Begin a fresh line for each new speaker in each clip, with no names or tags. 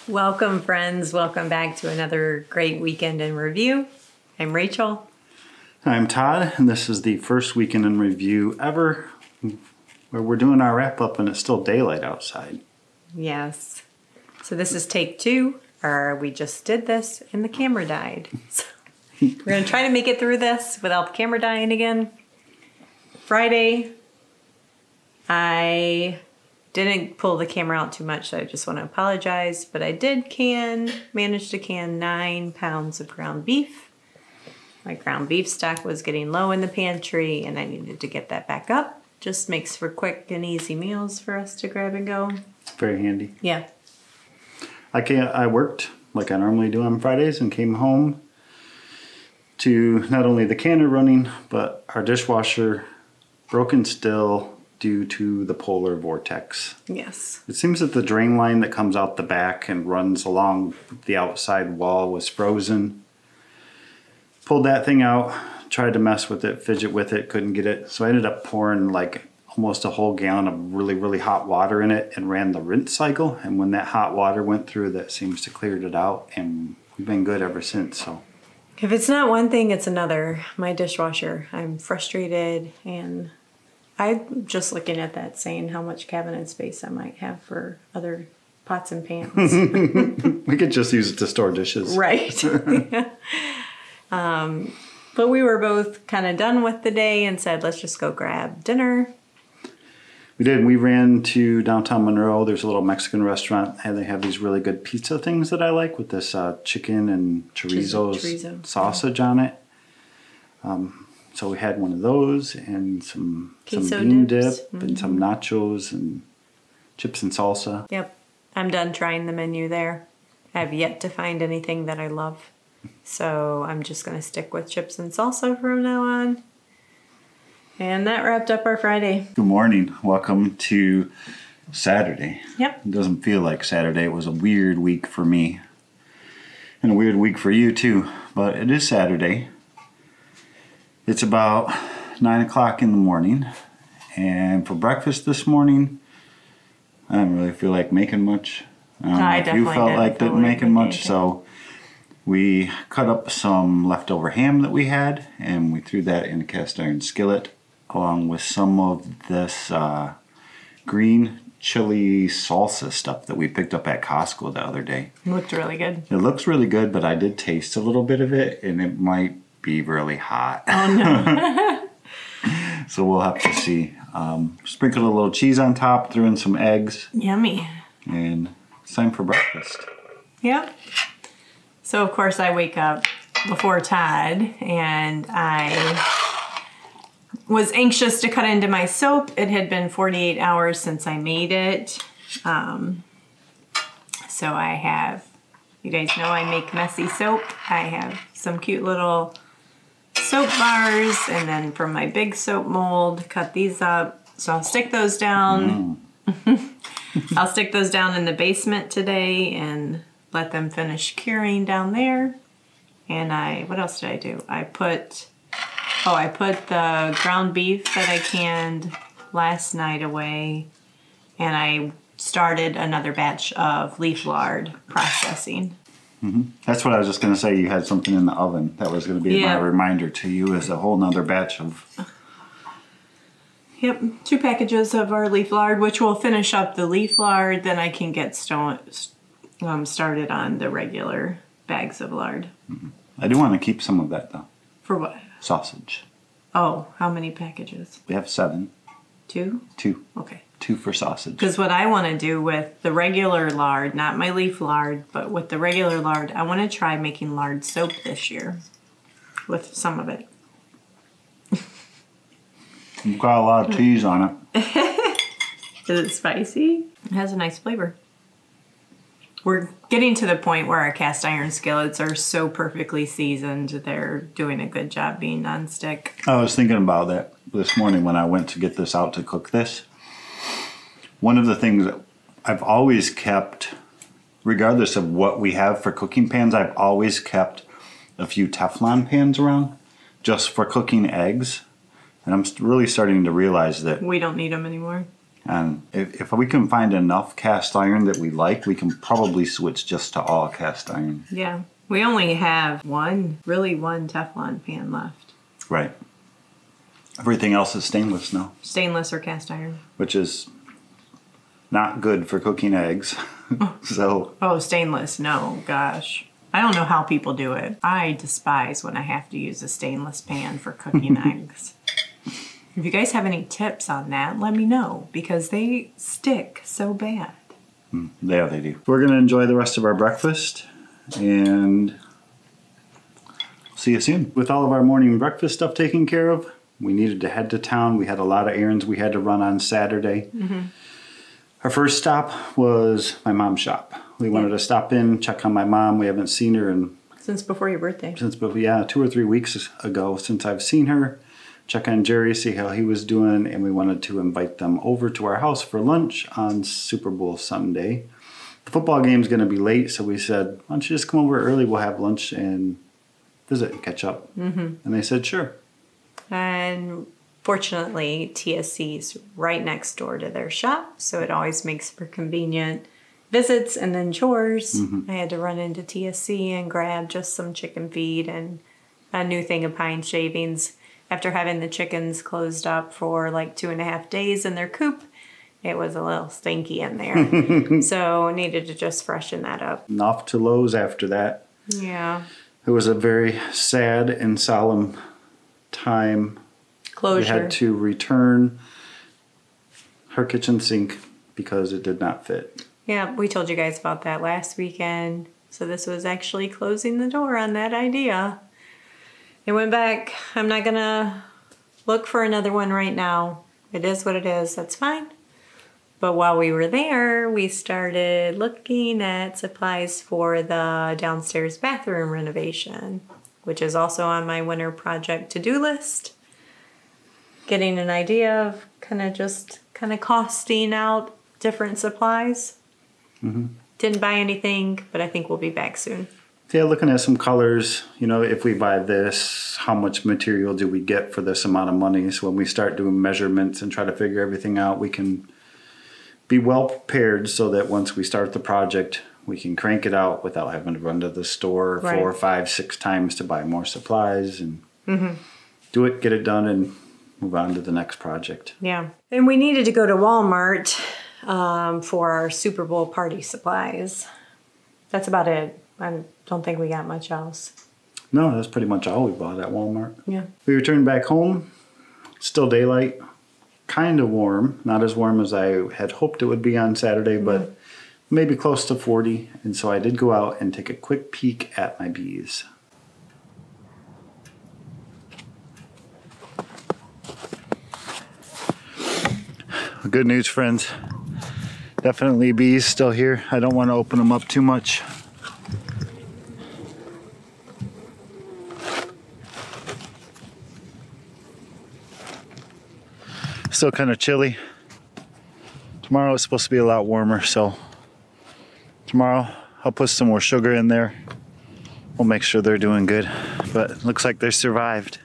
Welcome, friends. Welcome back to another great weekend in review. I'm Rachel.
I'm Todd, and this is the first weekend in review ever where we're doing our wrap-up and it's still daylight outside.
Yes. So this is take 2, or we just did this and the camera died. So we're going to try to make it through this without the camera dying again. Friday, I didn't pull the camera out too much, so I just want to apologize. But I did manage to can 9 pounds of ground beef. My ground beef stock was getting low in the pantry, and I needed to get that back up. Just makes for quick and easy meals for us to grab and go.
Very handy.
Yeah.
I worked like I normally do on Fridays and came home to not only the canner running, but our dishwasher broken still due to the Polar Vortex.
Yes.
It seems that the drain line that comes out the back and runs along the outside wall was frozen. Pulled that thing out, tried to mess with it, fidget with it, couldn't get it. So I ended up pouring like almost a whole gallon of really, really hot water in it and ran the rinse cycle. And when that hot water went through, that seems to cleared it out, and we've been good ever since. So
if it's not one thing, it's another. My dishwasher, I'm frustrated, and I'm just looking at that saying how much cabinet space I might have for other pots and pans.
We could just use it to store dishes.
Right. But we were both kind of done with the day and said, let's just go grab dinner.
We did. We ran to downtown Monroe. There's a little Mexican restaurant, and they have these really good pizza things that I like with this chicken and chorizo sausage on it. So we had one of those and some bean dip and some nachos and chips and salsa.
Yep. I'm done trying the menu there. I have yet to find anything that I love. So I'm just going to stick with chips and salsa from now on. And that wrapped up our Friday.
Good morning. Welcome to Saturday.
Yep.
It doesn't feel like Saturday. It was a weird week for me. And a weird week for you too. But it is Saturday. It's about 9 o'clock in the morning, and for breakfast this morning, I didn't really feel like making much. I don't know if you felt like making much, so we cut up some leftover ham that we had, and we threw that in a cast iron skillet, along with some of this green chili salsa stuff that we picked up at Costco the other day.
It looked really good.
It looks really good, but I did taste a little bit of it, and it might be really hot.
Oh no.
So we'll have to see. Sprinkled a little cheese on top, threw in some eggs.
Yummy.
And it's time for breakfast.
Yep. So of course I wake up before Todd, and I was anxious to cut into my soap. It had been 48 hours since I made it. So I have, you guys know I make messy soap. I have some cute little soap bars, and then from my big soap mold, cut these up. So I'll stick those down. I'll stick those down in the basement today and let them finish curing down there. And what else did I do? I put the ground beef that I canned last night away, and I started another batch of leaf lard processing.
Mm-hmm. That's what I was just going to say. You had something in the oven. That was going to be my reminder to you, as a whole nother batch of...
Yep, 2 packages of our leaf lard, which will finish up the leaf lard. Then I can get started on the regular bags of lard.
Mm-hmm. I do want to keep some of that, though.
For what?
Sausage.
Oh, how many packages?
We have 7.
2?
2.
Okay.
2 for sausage.
Because what I want to do with the regular lard, not my leaf lard, but with the regular lard, I want to try making lard soap this year with some of it.
You've got a lot of cheese on it.
Is it spicy? It has a nice flavor. We're getting to the point where our cast iron skillets are so perfectly seasoned. They're doing a good job being nonstick.
I was thinking about that this morning when I went to get this out to cook this. One of the things that I've always kept, regardless of what we have for cooking pans, I've always kept a few Teflon pans around just for cooking eggs. And I'm really starting to realize that
we don't need them anymore.
And if we can find enough cast iron that we like, we can probably switch just to all cast iron.
Yeah. We only have one Teflon pan left.
Right. Everything else is stainless now.
Stainless or cast iron.
Which is not good for cooking eggs. So.
Oh, stainless. No, gosh. I don't know how people do it. I despise when I have to use a stainless pan for cooking eggs. If you guys have any tips on that, let me know, because they stick so bad.
Yeah, they do. We're going to enjoy the rest of our breakfast, and see you soon. With all of our morning breakfast stuff taken care of, we needed to head to town. We had a lot of errands we had to run on Saturday. Our first stop was my mom's shop. We wanted to stop in, check on my mom. We haven't seen her in...
Since before your birthday.
Since, yeah, 2 or 3 weeks ago since I've seen her. Check on Jerry, see how he was doing, and we wanted to invite them over to our house for lunch on Super Bowl Sunday. The football game's going to be late, so we said, why don't you just come over early, we'll have lunch and visit and catch up. And they said, sure.
And fortunately, TSC's right next door to their shop, so it always makes for convenient visits and then chores. I had to run into TSC and grab just some chicken feed and a new thing of pine shavings. After having the chickens closed up for like 2.5 days in their coop, it was a little stinky in there. So needed to just freshen that up.
And off to Lowe's after that.
Yeah.
It was a very sad and solemn time.
Closure.
We had to return her kitchen sink because it did not fit.
Yeah, we told you guys about that last weekend. So this was actually closing the door on that idea. It went back. I'm not going to look for another one right now. It is what it is. That's fine. But while we were there, we started looking at supplies for the downstairs bathroom renovation, which is also on my winter project to-do list. Getting an idea of kind of costing out different supplies. Didn't buy anything, but I think we'll be back soon.
Yeah, looking at some colors, you know, if we buy this, how much material do we get for this amount of money? So when we start doing measurements and try to figure everything out, we can be well prepared so that once we start the project, we can crank it out without having to run to the store 4, 5, 6 times to buy more supplies and do it, get it done, and move on to the next project.
Yeah. And we needed to go to Walmart for our Super Bowl party supplies. That's about it. I don't think we got much else.
No, that's pretty much all we bought at Walmart.
Yeah.
We returned back home. Still daylight. Kind of warm. Not as warm as I had hoped it would be on Saturday, but maybe close to 40. And so I did go out and take a quick peek at my bees. Good news, friends. Definitely bees still here. I don't want to open them up too much. Still kind of chilly. Tomorrow it's supposed to be a lot warmer, so tomorrow I'll put some more sugar in there. We'll make sure they're doing good, but it looks like they survived.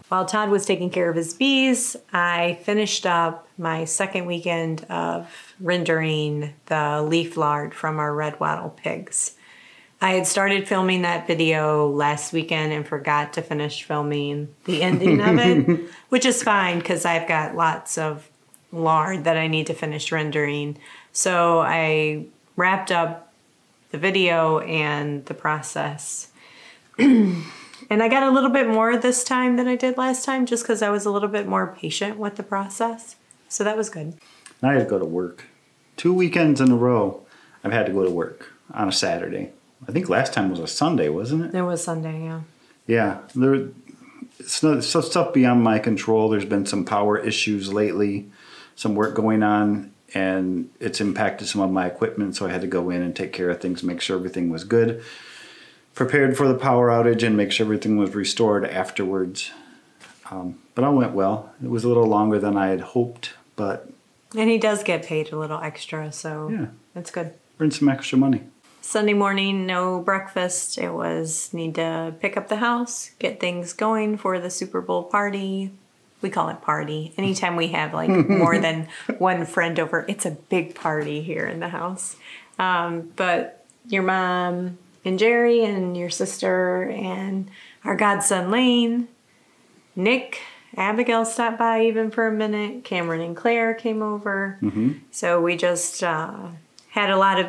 While Todd was taking care of his bees, I finished up my second weekend of rendering the leaf lard from our red wattle pigs. I had started filming that video last weekend and forgot to finish filming the ending of it, which is fine because I've got lots of lard that I need to finish rendering. So I wrapped up the video and the process. And I got a little bit more this time than I did last time, just because I was a little bit more patient with the process. So that was good.
I had to go to work. 2 weekends in a row, I've had to go to work on a Saturday. I think last time was a Sunday, wasn't it?
It was Sunday, yeah.
Yeah, some stuff beyond my control. There's been some power issues lately, some work going on, and it's impacted some of my equipment, so I had to go in and take care of things, make sure everything was good, prepared for the power outage, and make sure everything was restored afterwards. But all went well. It was a little longer than I had hoped, but...
And he does get paid a little extra, so
yeah,
that's good.
Earn some extra money.
Sunday morning, no breakfast. It was need to pick up the house, get things going for the Super Bowl party. We call it party. Anytime we have like more than one friend over, it's a big party here in the house. But your mom and Jerry and your sister and our godson Lane, Nick, Abigail stopped by even for a minute. Cameron and Claire came over. So we just had a lot of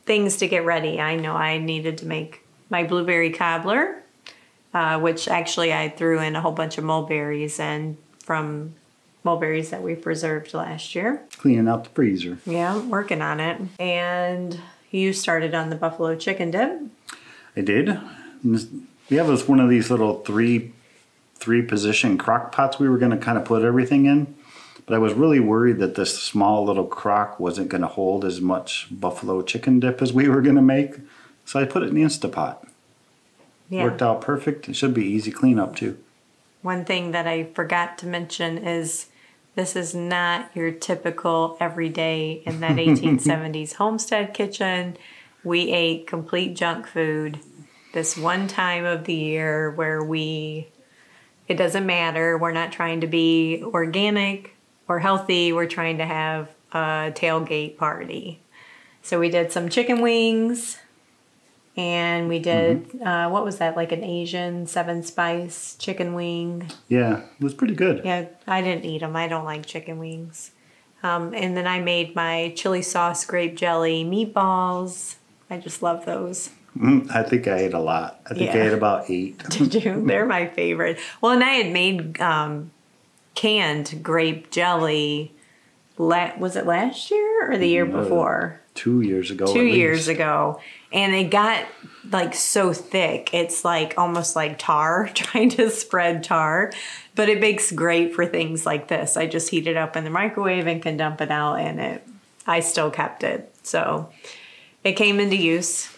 things to get ready. I know I needed to make my blueberry cobbler, which actually I threw in a whole bunch of mulberries and from mulberries that we preserved last year.
Cleaning out the freezer.
Yeah, working on it. And you started on the buffalo chicken dip.
I did. We have one of these little three position crock pots we were going to kind of put everything in. But I was really worried that this small little crock wasn't going to hold as much buffalo chicken dip as we were going to make. So I put it in the Instapot. Yeah. Worked out perfect. It should be easy cleanup too.
One thing that I forgot to mention is this is not your typical everyday in that 1870s homestead kitchen. We ate complete junk food this one time of the year where it doesn't matter. We're not trying to be organic or healthy. We're trying to have a tailgate party. So we did some chicken wings and we did, what was that, like an Asian 7-spice chicken wing?
Yeah, it was pretty good.
Yeah, I didn't eat them. I don't like chicken wings. And then I made my chili sauce grape jelly meatballs. I just love those.
I think I ate a lot. I think I ate about 8.
Did you? They're my favorite. Well, and I had made canned grape jelly, was it last year or the year before?
2 years ago.
2 years ago. And it got like so thick. It's like almost like tar, trying to spread tar. But it makes great for things like this. I just heat it up in the microwave and can dump it out and I still kept it. So it came into use.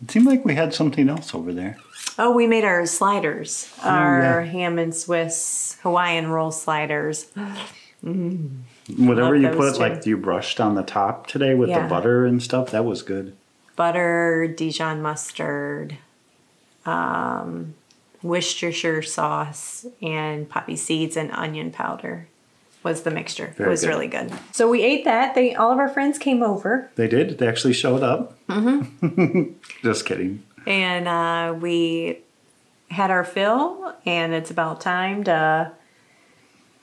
It seemed like we had something else over there.
Oh, we made our sliders. Our ham and Swiss Hawaiian roll sliders.
Whatever you put, like you brushed on the top today with the butter and stuff, that was good.
Butter, Dijon mustard, Worcestershire sauce, and poppy seeds and onion powder was the mixture. It was really good. So we ate that. All of our friends came over.
They did. They actually showed up. Just kidding.
And we had our fill, and it's about time to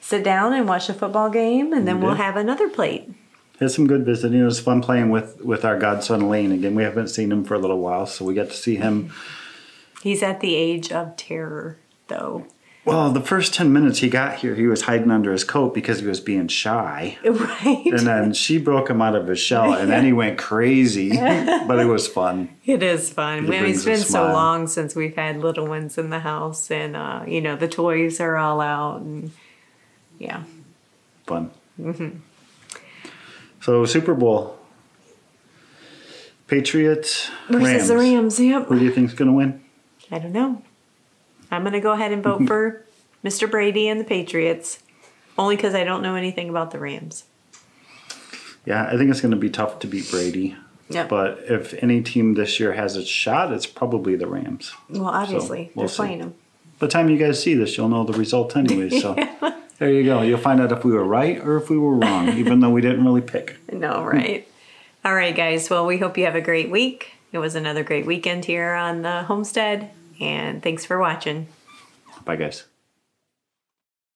sit down and watch a football game, and then we'll have another plate.
Had some good visiting. It was fun playing with our godson Lane again. We haven't seen him for a little while, so we got to see him.
He's at the age of terror, though.
Well, the first 10 minutes he got here, he was hiding under his coat because he was being shy.
Right.
And then she broke him out of his shell, and then he went crazy. But it was fun.
It is fun. It's been so long since we've had little ones in the house, and the toys are all out, and yeah.
Fun. So Super Bowl. Patriots,
versus the Rams, yep.
Who do you think's going to win?
I don't know. I'm going to go ahead and vote for Mr. Brady and the Patriots, only because I don't know anything about the Rams.
Yeah, I think it's going to be tough to beat Brady.
Yep.
But if any team this year has a shot, it's probably the Rams.
Well, obviously, they're playing them.
By the time you guys see this, you'll know the result anyway. So there you go. You'll find out if we were right or if we were wrong, even though we didn't really pick.
No, right. All right, guys. Well, we hope you have a great week. It was another great weekend here on the Homestead. And thanks for watching.
Bye, guys.